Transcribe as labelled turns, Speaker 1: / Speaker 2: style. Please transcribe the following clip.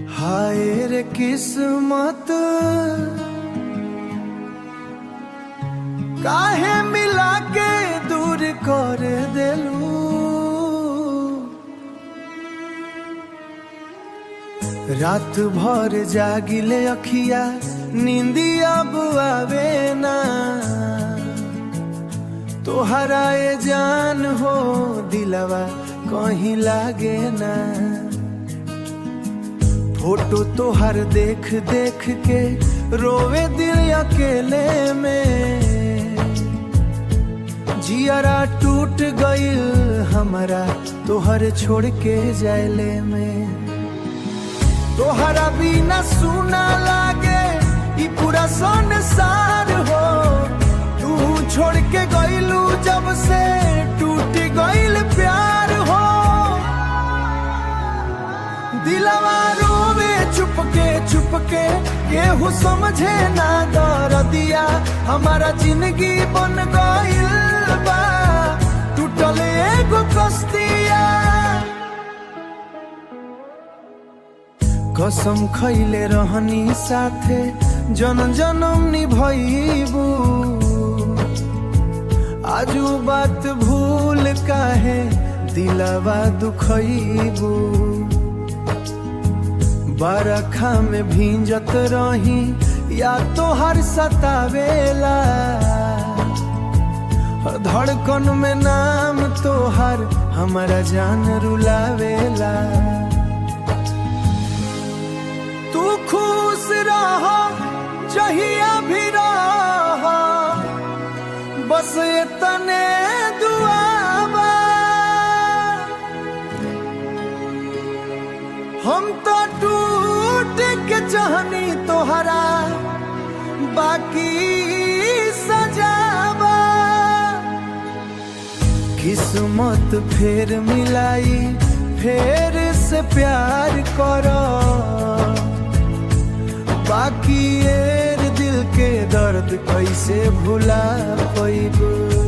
Speaker 1: हाय रे किस्मत काहे मिला के दूर कर देलू। रात भर जागिले अखिया नींदिया बुआवे ना, तोहरा ए जान हो दिलवा कहीं लागे ना। फोटो तोहर देख देख के रोवे दिल अकेले में, जियरा टूट गइल हमारा तोहर छोड़ के जाइले में। तोहरा बिना सुना लागे ई पूरा संसार हो, तू छोड़ के गइलू जब से टूट गइल प्यार हो। दिलवा रोवे चुपके चुपके केहू समझे ना दर्दिया, हमारा जिंदगी बन गइल बा टूटल एगो कश्तिया। कसम खैले रहनी साथे जन्म जन्म निभैबू, आजू बात भूल काहे दिलवा दुखैबू। बरखा में भींजत रही या तो हर सतावेला, धड़कन में नाम तोहर हमारा जान रुलावेला। तू खुश रहो चाहिए भी रहो, बस इतने दुआ बा। हम तो टूट के चाहनी तोहरा बाकी सजावा। किस्मत फेर मिलाई फेर से प्यार करो, बाकी ये दिल के दर्द कैसे भुला पैबू।